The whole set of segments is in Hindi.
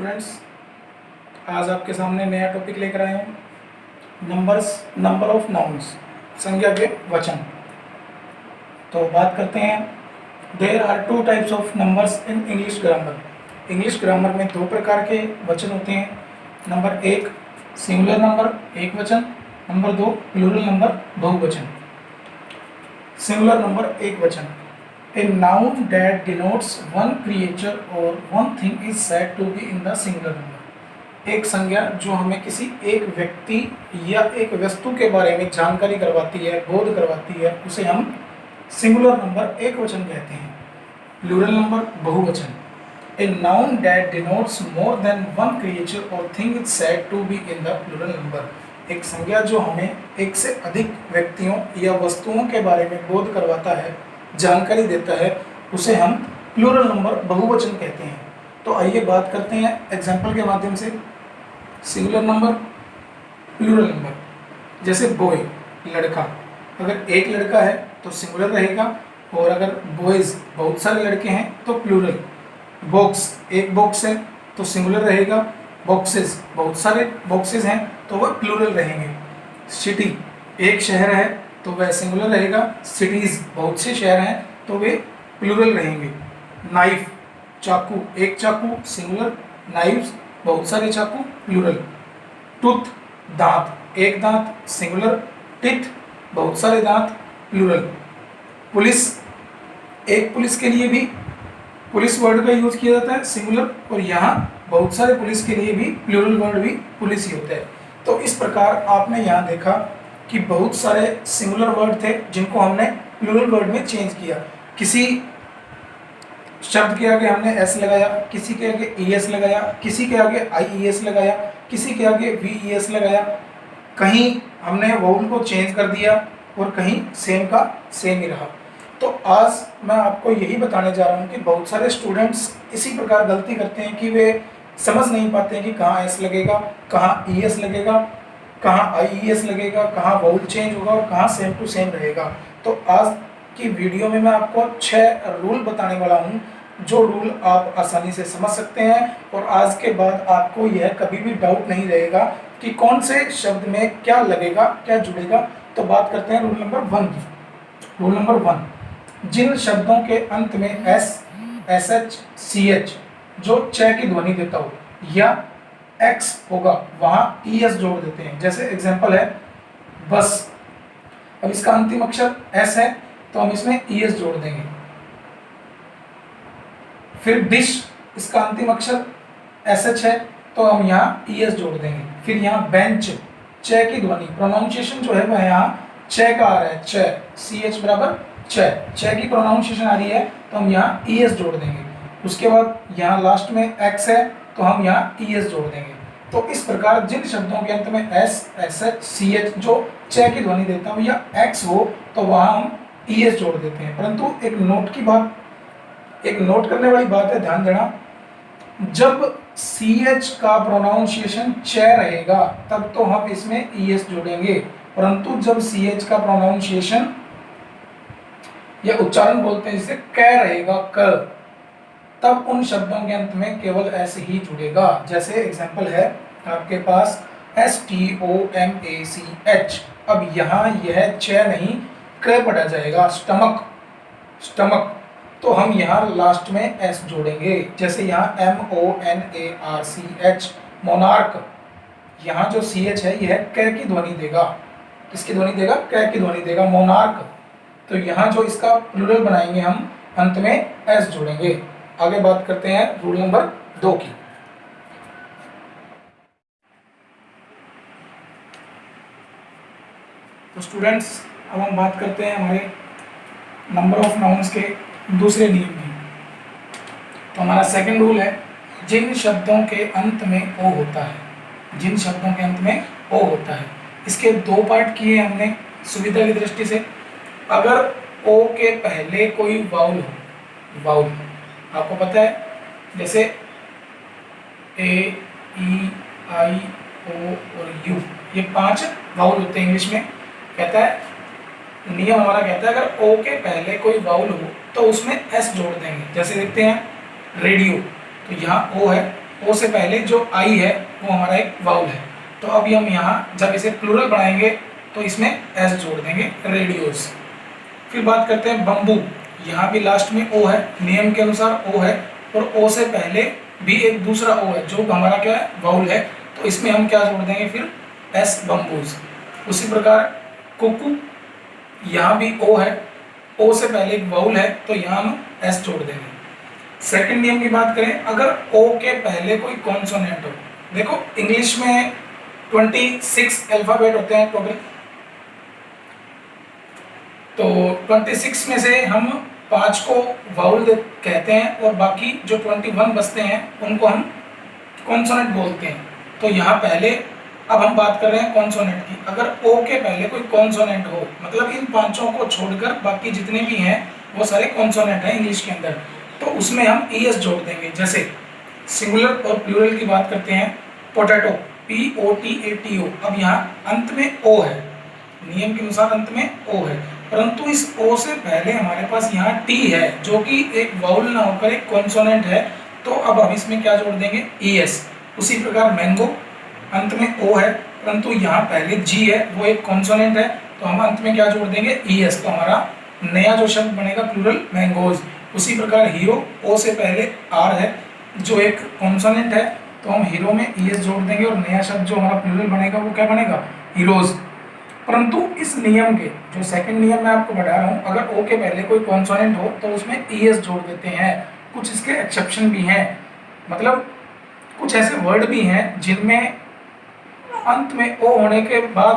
स्टूडेंट्स, आज आपके सामने नया टॉपिक लेकर आए हैं। नंबर ऑफ नाउन्स, संज्ञा के वचन। तो बात करते हैं। There are two types of numbers in English grammar. English grammar में दो प्रकार के वचन होते हैं। नंबर एक सिंगुलर नंबर एक वचन, नंबर दो प्लूरल नंबर बहुवचन। सिंगुलर नंबर एक वचन, a noun that denotes one creature or one thing is said to be in the singular number। एक संज्ञा जो हमें किसी एक व्यक्ति या एक वस्तु के बारे में जानकारी करवाती है, बोध करवाती है, उसे हम सिंगुलर नंबर एक वचन कहते हैं। प्लूरल नंबर बहुवचन, a noun that denotes more than one creature or thing is said to be in the plural number। एक संज्ञा जो हमें एक से अधिक व्यक्तियों या वस्तुओं के बारे में बोध करवाता है, जानकारी देता है, उसे हम प्लूरल नंबर बहुवचन कहते हैं। तो आइए बात करते हैं एग्जाम्पल के माध्यम से। सिंगुलर नंबर, प्लूरल नंबर, जैसे बॉय लड़का, अगर एक लड़का है तो सिंगुलर रहेगा, और अगर बॉयज़ बहुत सारे लड़के हैं तो प्लूरल। बॉक्स एक बॉक्स है तो सिंगुलर रहेगा, बॉक्सेस बहुत सारे बॉक्सेस हैं तो वह प्लूरल रहेंगे। सिटी एक शहर है तो वह सिंगुलर रहेगा, सिटीज़ बहुत से शहर हैं तो वे प्लूरल रहेंगे। नाइफ चाकू एक चाकू सिंगुलर, नाइफ्स बहुत सारे चाकू प्लूरल। टूथ दांत एक दांत सिंगुलर, टिथ बहुत सारे दांत प्लूरल। पुलिस एक पुलिस के लिए भी पुलिस वर्ड का यूज किया जाता है सिंगुलर, और यहाँ बहुत सारे पुलिस के लिए भी प्लूरल वर्ड भी पुलिस ही होता है। तो इस प्रकार आपने यहाँ देखा कि बहुत सारे सिंगुलर वर्ड थे जिनको हमने प्लूरल वर्ड में चेंज किया। किसी शब्द के आगे हमने एस लगाया, किसी के आगे ईएस लगाया, किसी के आगे आईईएस लगाया, किसी के आगे वीईएस लगाया। कहीं हमने वाउल को चेंज कर दिया और कहीं सेम का सेम ही रहा। तो आज मैं आपको यही बताने जा रहा हूँ कि बहुत सारे स्टूडेंट्स इसी प्रकार गलती करते हैं कि वे समझ नहीं पाते हैं कि कहाँ एस लगेगा, कहाँ ईएस लगेगा, कहाँ आईईएस लगेगा, कहाँ वाउल चेंज होगा और कहाँ सेम टू सेम रहेगा। तो आज की वीडियो में मैं आपको 6 रूल बताने वाला हूँ, जो रूल आप आसानी से समझ सकते हैं, और आज के बाद आपको यह कभी भी डाउट नहीं रहेगा कि कौन से शब्द में क्या लगेगा, क्या जुड़ेगा। तो बात करते हैं रूल नंबर 1 की। रूल नंबर 1, जिन शब्दों के अंत में एस, एसएच, सीएच जो च की ध्वनि देता हो या एक्स होगा वहाँ ईएस जोड़ देते हैं। जैसे एग्जांपल है बस, अब इसका अंतिम अक्षर एस है तो हम इसमें ईएस जोड़ देंगे। फिर डिश, इसका अंतिम अक्षर एसएच है तो हम यहाँ ईएस जोड़ देंगे। फिर यहाँ बेंच, च की ध्वनि प्रोनाउंसिएशन जो है वह यहाँ च का आ रहा है, च, सीएच बराबर च की प्रोनाउंसिएशन आ रही है तो हम यहाँ ईएस जोड़ देंगे। उसके बाद यहाँ लास्ट में एक्स है तो हम यहाँ ईएस जोड़ देंगे। तो इस प्रकार जिन शब्दों के अंत में एस, एसएच, सीएच जो च की ध्वनि देता हो या एक्स हो तो वहाँ हम ईएस जोड़ देते हैं। परंतु एक नोट करने वाली बात है, ध्यान देना, जब सीएच का प्रोनाउंसिएशन च रहेगा तब तो हम इसमें ईएस जोड़ेंगे, परंतु जब सीएच का प्रोनाउंसिएशन या उच्चारण बोलते हैं जिसे क रहेगा, क, तब उन शब्दों के अंत में केवल एस ही जुड़ेगा। जैसे एग्जांपल है आपके पास STOMACH, अब यहाँ यह च नहीं क पढ़ा जाएगा, स्टमक, स्टमक, तो हम यहाँ लास्ट में एस जोड़ेंगे। जैसे यहाँ MONARCH, मोनार्क, यहाँ जो CH है यह क की ध्वनि देगा। किसकी ध्वनि देगा? क की ध्वनि देगा, मोनार्क। तो यहाँ जो इसका प्लूरल बनाएंगे हम, अंत में एस जोड़ेंगे। आगे बात करते हैं रूल नंबर 2 की। तो स्टूडेंट्स, अब हम बात करते हैं हमारे नंबर ऑफ नाउन्स के दूसरे नियम की। तो हमारा सेकंड रूल है, जिन शब्दों के अंत में ओ होता है, जिन शब्दों के अंत में ओ होता है। इसके 2 पार्ट किए हमने सुविधा की दृष्टि से। अगर ओ के पहले कोई वाउल हो, वाउल आपको पता है, जैसे ए, ई, आई, ओ और यू, ये 5 वाउल होते हैं इंग्लिश में। कहता है, नियम हमारा कहता है अगर ओ के पहले कोई वाउल हो तो उसमें एस जोड़ देंगे। जैसे देखते हैं रेडियो, तो यहाँ ओ है ओ से पहले जो आई है वो हमारा एक वाउल है। तो अब हम यहाँ जब इसे प्लूरल बनाएंगे तो इसमें एस जोड़ देंगे, रेडियोस। फिर बात करते हैं बम्बू। यहाँ भी लास्ट में ओ है, नियम के अनुसार ओ है, और ओ से पहले भी एक दूसरा ओ है जो हमारा क्या है, वाउल है। तो इसमें हम क्या जोड़ देंगे फिर, एस, बम्बूज। उसी प्रकार कुकू, यहाँ भी ओ है, ओ से पहले एक वाउल है तो यहाँ हम एस जोड़ देंगे। सेकंड नियम की बात करें, अगर ओ के पहले कोई कॉन्सोनेंट हो, देखो इंग्लिश में 26 अल्फाबेट होते हैं टोटल, तो 26 में से हम 5 को वाउल कहते हैं और बाकी जो 21 बचते हैं उनको हम कॉन्सोनेंट बोलते हैं। तो यहाँ पहले अब हम बात कर रहे हैं कॉन्सोनेंट की। अगर ओ के पहले कोई कॉन्सोनेंट हो, मतलब इन पांचों को छोड़कर बाकी जितने भी हैं वो सारे कॉन्सोनेंट हैं इंग्लिश के अंदर, तो उसमें हम ईएस जोड़ देंगे। जैसे सिंगुलर और प्लूरल की बात करते हैं, पोटैटो, POTATO। अब यहाँ अंत में ओ है, नियम के अनुसार अंत में ओ है, परंतु इस ओ से पहले हमारे पास यहाँ टी है जो कि एक वाउल ना होकर एक कॉन्सोनेंट है। तो अब हम इसमें क्या जोड़ देंगे, ES। उसी प्रकार मैंगो, अंत में ओ है परंतु यहाँ पहले जी है, वो एक कॉन्सोनेंट है, तो हम अंत में क्या जोड़ देंगे, ES। तो हमारा नया जो शब्द बनेगा प्लूरल, मैंगोज। उसी प्रकार हीरो, ओ से पहले आर है जो एक कॉन्सोनेंट है, तो हम हीरो में ES जोड़ देंगे और नया शब्द जो हमारा प्लूरल बनेगा वो क्या बनेगा, हीरोज। परंतु इस नियम के जो सेकंड नियम मैं आपको बता रहा हूँ, अगर ओ के पहले कोई कॉन्सोनेंट हो तो उसमें ES जोड़ देते हैं। कुछ इसके एक्सेप्शन भी हैं, मतलब कुछ ऐसे वर्ड भी हैं जिनमें अंत में ओ होने के बाद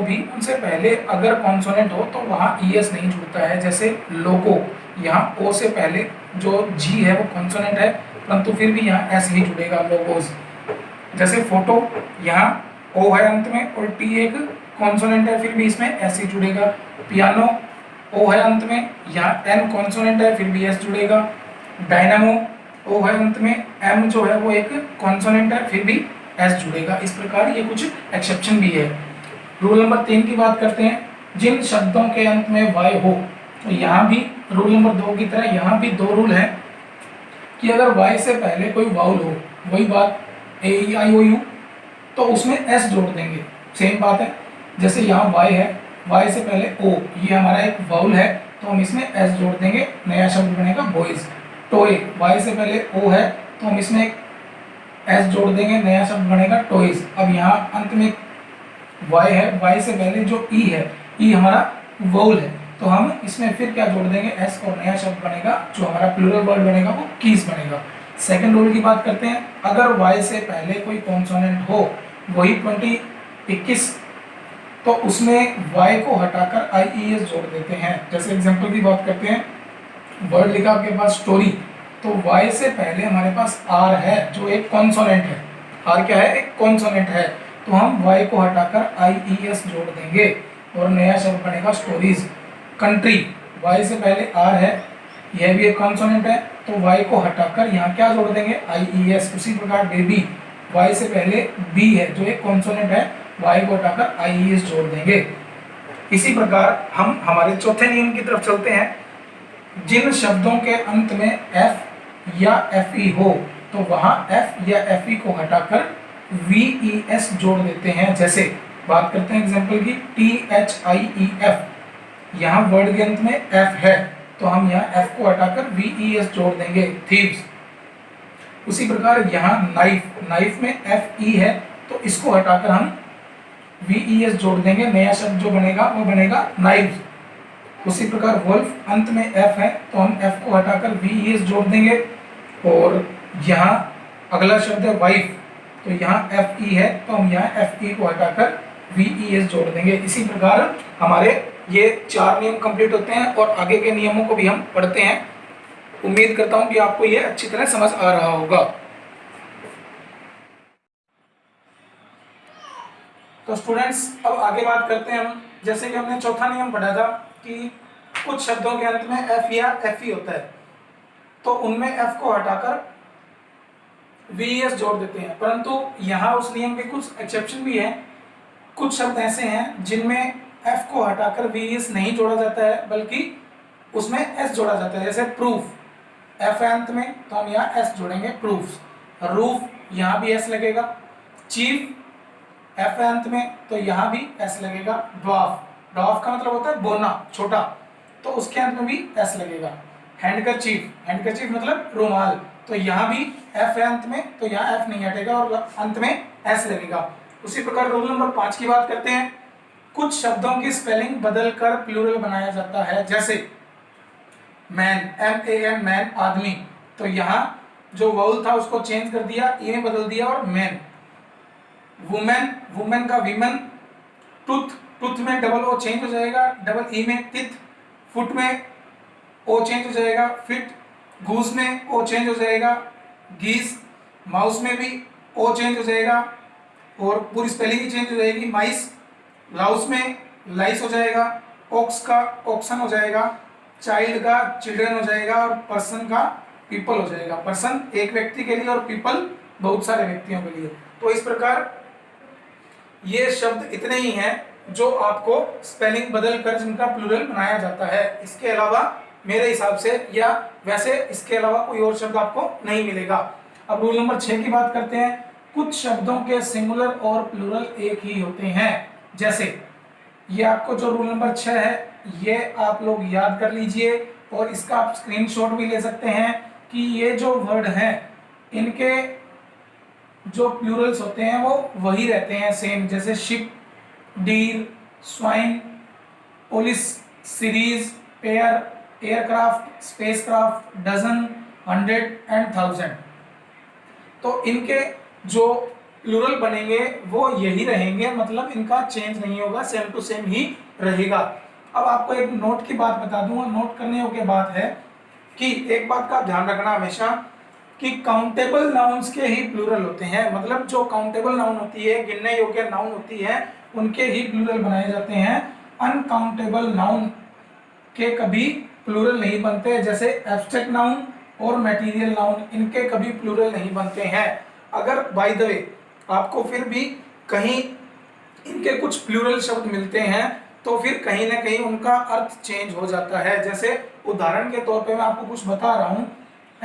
भी उनसे पहले अगर कॉन्सोनेंट हो तो वहाँ ES नहीं जुड़ता है। जैसे लोगो, यहाँ ओ से पहले जो जी है वो कॉन्सोनेंट है परंतु फिर भी यहाँ एस ही जुड़ेगा, लोगोज। जैसे फोटो, यहाँ ओ है अंत में और टी एक कॉन्सोनेंट है, फिर भी इसमें एस ही जुड़ेगा। पियानो, ओ है अंत में, यहाँ एन कॉन्सोनेंट है, फिर भी एस जुड़ेगा। डायनामो, ओ है अंत में, एम जो है वो एक कॉन्सोनेंट है, फिर भी एस जुड़ेगा। इस प्रकार ये कुछ एक्सेप्शन भी है। रूल नंबर 3 की बात करते हैं, जिन शब्दों के अंत में वाई हो, तो यहाँ भी रूल नंबर 2 की तरह यहाँ भी 2 रूल है कि अगर वाई से पहले कोई वाउल हो, वही बात AEIOU, तो उसमें एस जोड़ देंगे। सेम बात है, जैसे यहाँ वाई है, वाई से पहले ओ, ये हमारा एक वाउल है तो हम इसमें एस जोड़ देंगे, नया शब्द बनेगा बॉयज। टॉय, वाई से पहले ओ है तो हम इसमें एक एस जोड़ देंगे, नया शब्द बनेगा टॉयज। अब यहाँ अंत में वाई है, वाई से पहले जो ई है, ई हमारा वाउल है, तो हम इसमें फिर क्या जोड़ देंगे, एस, और नया शब्द बनेगा जो हमारा प्लूरल वर्ड बनेगा वो कीज बनेगा। सेकंड रूल की बात करते हैं, अगर वाई से पहले कोई कॉन्सोनेंट हो, वही 21, तो उसमें वाई को हटाकर IES जोड़ देते हैं। जैसे एग्जांपल की बात करते हैं, वर्ड लिखा आपके पास स्टोरी, तो वाई से पहले हमारे पास आर है जो एक कॉन्सोनेंट है। आर क्या है, एक कॉन्सोनेंट है, तो हम वाई को हटाकर IES जोड़ देंगे और नया शब्द बनेगा स्टोरीज। कंट्री, वाई से पहले आर है, यह भी एक कॉन्सोनेंट है, तो वाई को हटाकर यहाँ क्या जोड़ देंगे, IES। उसी प्रकार बेबी, वाई से पहले बी है जो एक कॉन्सोनेंट है, वाई को हटाकर IES जोड़ देंगे। इसी प्रकार हम हमारे चौथे नियम की तरफ चलते हैं, जिन शब्दों के अंत में F या FE हो तो वहाँ F या FE को हटाकर VES जोड़ देते हैं। जैसे बात करते हैं एग्जाम्पल की, THIEF, यहाँ वर्ड के अंत में F है तो हम यहाँ F को हटाकर VES जोड़ देंगे, थीव्स। उसी प्रकार यहाँ नाइफ, नाइफ में FE है तो इसको हटाकर हम VES जोड़ देंगे, नया शब्द जो बनेगा वो बनेगा नाइव्स। उसी प्रकार वुल्फ, अंत में F है तो हम F को हटाकर VES जोड़ देंगे। और यहाँ अगला शब्द है वाइफ, तो यहाँ FE है तो हम यहाँ FE को हटाकर VES जोड़ देंगे। इसी प्रकार हमारे ये 4 नियम कंप्लीट होते हैं और आगे के नियमों को भी हम पढ़ते हैं। उम्मीद करता हूँ कि आपको ये अच्छी तरह समझ आ रहा होगा। तो स्टूडेंट्स, अब आगे बात करते हैं हम, जैसे कि हमने चौथा नियम पढ़ा था कि कुछ शब्दों के अंत में F या FE होता है तो उनमें F को हटाकर VES जोड़ देते हैं, परंतु यहाँ उस नियम के कुछ एक्सेप्शन भी हैं। कुछ शब्द ऐसे हैं जिनमें F को हटाकर VES नहीं जोड़ा जाता है बल्कि उसमें S जोड़ा जाता है। जैसे प्रूफ, F है अंत में तो हम यहाँ S जोड़ेंगे, प्रूफ्स। रूफ यहाँ भी एस लगेगा, चीफ एफ है अंत में तो यहाँ भी एस लगेगा, ड्वार्फ, ड्वार्फ का मतलब होता है बोना, छोटा, तो उसके अंत में भी एस लगेगा। हैंडकरचीफ, हैंडकरचीफ मतलब रुमाल, तो यहाँ भी एफ है अंत में तो यहाँ एफ नहीं हटेगा और अंत में एस लगेगा। उसी प्रकार रूल नंबर 5 की बात करते हैं। कुछ शब्दों की स्पेलिंग बदलकर प्लूरल बनाया जाता है, जैसे मैन, MAN मैन, आदमी, तो यहाँ जो वाउल था उसको चेंज कर दिया, ई में बदल दिया और मैन। वुमेन, वुमेन का वीमन, टूथ, टूथ में डबल ओ चेंज हो जाएगा, डबल ई में तिथ, फुट में ओ चेंज हो जाएगा, फिट, घूस में ओ चेंज हो जाएगा, गीस, माउस में भी ओ चेंज हो जाएगा और पूरी स्पेलिंग ही चेंज हो जाएगी, माइस, लाउस में लाइस हो जाएगा, ओक्स का ओक्सन हो जाएगा, चाइल्ड का चिल्ड्रन हो जाएगा और पर्सन का पीपल हो जाएगा। पर्सन एक व्यक्ति के लिए और पीपल बहुत सारे व्यक्तियों के लिए। तो इस प्रकार ये शब्द इतने ही हैं जो आपको स्पेलिंग बदल कर जिनका प्लूरल बनाया जाता है। इसके अलावा मेरे हिसाब से या वैसे इसके अलावा कोई और शब्द आपको नहीं मिलेगा। अब रूल नंबर 6 की बात करते हैं। कुछ शब्दों के सिंगुलर और प्लूरल एक ही होते हैं, जैसे ये आपको जो रूल नंबर 6 है ये आप लोग याद कर लीजिए और इसका आप स्क्रीनशॉट भी ले सकते हैं कि ये जो वर्ड हैं इनके जो प्लूरल्स होते हैं वो वही रहते हैं सेम, जैसे ship, deer, swine, police, series, pair, aircraft, spacecraft, dozen, 100 and 1000। तो इनके जो प्लूरल बनेंगे वो यही रहेंगे, मतलब इनका चेंज नहीं होगा, सेम टू सेम ही रहेगा। अब आपको एक नोट की बात बता दूंगा, नोट करने योग्य बात है कि एक बात का ध्यान रखना हमेशा कि काउंटेबल नाउन्स के ही प्लूरल होते हैं, मतलब जो काउंटेबल नाउन होती है, गिनने योग्य नाउन होती है, उनके ही प्लूरल बनाए जाते हैं। अनकाउंटेबल नाउन के कभी प्लूरल नहीं बनते, जैसे एब्स्ट्रैक्ट नाउन और मटेरियल नाउन, इनके कभी प्लूरल नहीं बनते हैं। अगर बाय द वे आपको फिर भी कहीं इनके कुछ प्लूरल शब्द मिलते हैं तो फिर कहीं ना कहीं उनका अर्थ चेंज हो जाता है। जैसे उदाहरण के तौर पे मैं आपको कुछ बता रहा हूँ,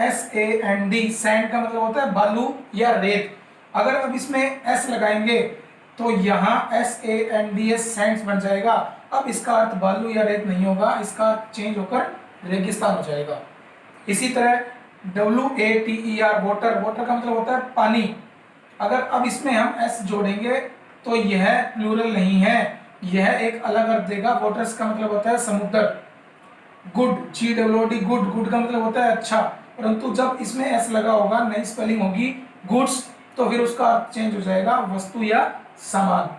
SAND, सैंड का मतलब होता है बालू या रेत। अगर अब इसमें S लगाएंगे तो यहाँ SANDS सैंड्स बन जाएगा। अब इसका अर्थ बालू या रेत नहीं होगा, इसका अर्थ चेंज होकर रेगिस्तान हो जाएगा। इसी तरह WATER, वाटर, वाटर का मतलब होता है पानी। अगर अब इसमें हम S जोड़ेंगे तो यह प्लूरल नहीं है, यह एक अलग अर्थ देगा। वाटर्स का मतलब होता है समुद्र। गुड, GOOD, गुड, गुड का मतलब होता है अच्छा, परंतु जब इसमें S लगा होगा, नई स्पेलिंग होगी गुड्स, तो फिर उसका अर्थ चेंज हो जाएगा, वस्तु या सामान।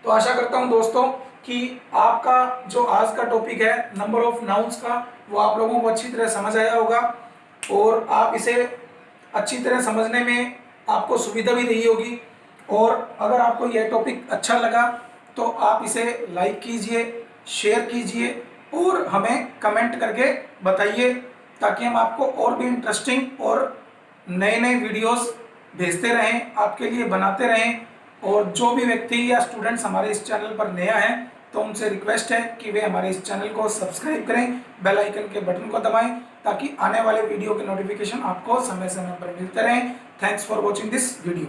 तो आशा करता हूं दोस्तों कि आपका जो आज का टॉपिक है नंबर ऑफ नाउन्स का, वो आप लोगों को अच्छी तरह समझ आया होगा और आप इसे अच्छी तरह समझने में आपको सुविधा भी रही होगी। और अगर आपको यह टॉपिक अच्छा लगा तो आप इसे लाइक कीजिए, शेयर कीजिए और हमें कमेंट करके बताइए, ताकि हम आपको और भी इंटरेस्टिंग और नए नए वीडियोस भेजते रहें, आपके लिए बनाते रहें। और जो भी व्यक्ति या स्टूडेंट्स हमारे इस चैनल पर नया है तो उनसे रिक्वेस्ट है कि वे हमारे इस चैनल को सब्सक्राइब करें, बेल आइकन के बटन को दबाएं, ताकि आने वाले वीडियो के नोटिफिकेशन आपको समय समय पर मिलते रहें। Thanks for watching this video.